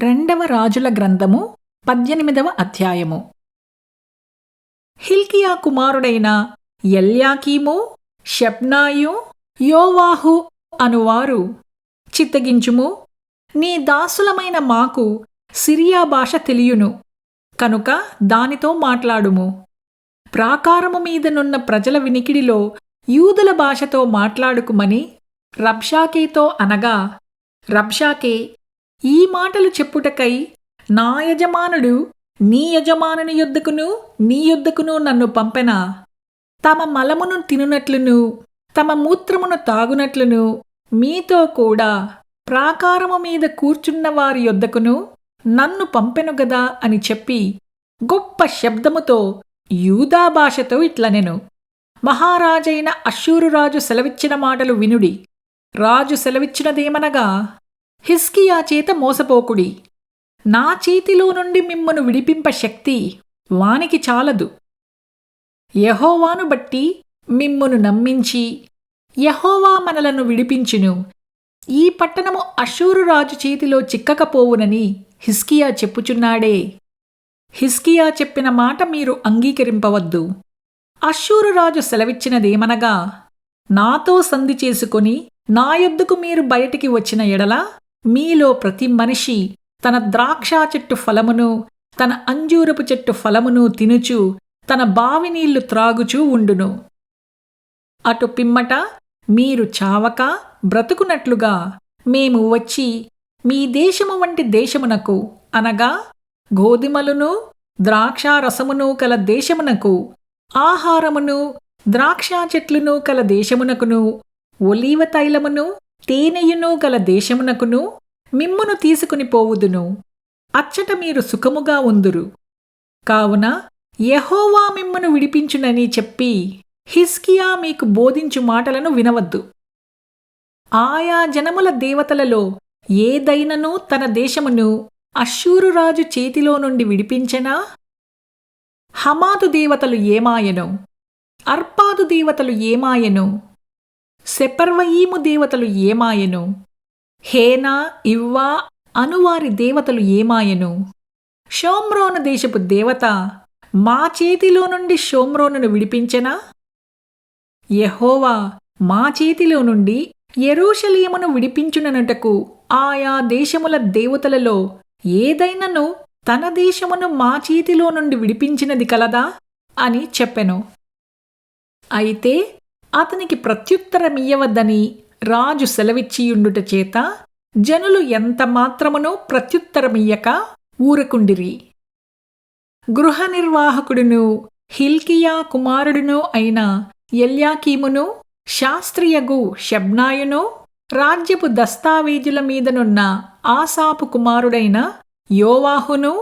రెండవ రాజుల గ్రంథము 18వ అధ్యాయము. హిల్కియా కుమారుడైన ఎల్యాకీము, షెబ్నాయు, యోవాహు అనువారు, చిత్తగించుము, నీ దాసులమైన మాకు సిరియా భాష తెలియును కనుక దానితో మాట్లాడుము. ప్రాకారము మీదనున్న ప్రజల వినికిడిలో యూదుల భాషతో మాట్లాడుకుమని రబ్షాకేతో అనగా, రబ్షాకే, ఈ మాటలు చెప్పుటకై నా యజమానుడు నీ యజమానుని యొద్దకును నీ యొద్దకును నన్ను పంపెనా? తమ మలమును తినునట్లును తమ మూత్రమును తాగునట్లును మీతో కూడా ప్రాకారము మీద కూర్చున్న వారి యొద్దకును నన్ను పంపెను గదా అని చెప్పి గొప్ప శబ్దముతో యూదా భాషతో ఇట్లనెను, మహారాజైన అష్షూరురాజు సెలవిచ్చిన మాటలు వినుడి. రాజు సెలవిచ్చినదేమనగా, హిజ్కియా చేత మోసపోకుడి. నా చేతిలో నుండి మిమ్మును విడిపింప శక్తి వానికి చాలదు. యెహోవాను బట్టి మిమ్మును నమ్మించి యెహోవా మనలను విడిపించును. ఈ పట్టణము అష్షూరురాజు చేతిలో చిక్కకపోవునని హిజ్కియా చెప్పుచున్నాడే. హిజ్కియా చెప్పిన మాట మీరు అంగీకరింపవద్దు. అష్షూరురాజు సెలవిచ్చినదేమనగా, నాతో సంధి చేసుకొని నా యొద్దకు మీరు బయటికి వచ్చిన ఎడల మీలో ప్రతి మనిషి తన ద్రాక్షా చెట్టు ఫలమును తన అంజూరపు చెట్టు ఫలమును తినుచు తన బావి నీళ్లు త్రాగుచూ ఉండును. అటు పిమ్మట మీరు చావక బ్రతుకునట్లుగా మేము వచ్చి మీ దేశము వంటి దేశమునకు, అనగా గోధుమలును ద్రాక్షారసమును కల దేశమునకు, ఆహారమును ద్రాక్షా చెట్లును కల దేశమునకును, ఒలీవ తైలమును తేనెయును గల దేశమునకును మిమ్మును తీసుకుని పోవుదును. అచ్చట మీరు సుఖముగా ఉందురు. కావున యెహోవా మిమ్మును విడిపించునని చెప్పి హిజ్కియా మీకు బోధించు మాటలను వినవద్దు. ఆయా జనముల దేవతలలో ఏదైనను తన దేశమును అష్షూరురాజు చేతిలో నుండి విడిపించెనా? హమాతు దేవతలు ఏమాయెను? అర్పాదు దేవతలు ఏమాయెను? సెపర్వయీము దేవతలు ఏమాయెను? హేనా, ఇవ్వా అనువారి దేవతలు ఏమాయెను? షోమ్రోను దేశపు దేవత మా చేతిలో నుండి షోమ్రోనును విడిపించెనా? యెహోవా మా చేతిలో నుండి యెరూషలేమును విడిపించుననుటకు ఆయా దేశముల దేవతలలో ఏదైనను తన దేశమును మా చేతిలో నుండి విడిపించినది కలదా అని చెప్పెను. అయితే అతనికి ప్రత్యుత్తరమియ్యవద్దని రాజు సెలవిచ్చియుండుట చేత జనులు ఎంత మాత్రమునూ ప్రత్యుత్తరమియ్యక ఊరకుండిరి. గృహ నిర్వాహకుడును హిల్కియా కుమారుడును అయిన ఎల్యాకీమును, శాస్త్రియగు షెబ్నాయును, రాజ్యపు దస్తావేజుల మీదనున్న ఆసాపు కుమారుడైన యోవాహును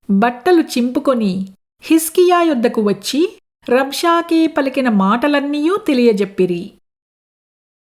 బట్టలు చింపుకొని హిజ్కియా యొద్దకు వచ్చి రబ్షాకే పలికిన మాటలన్నీయూ తెలియజెప్పిరి.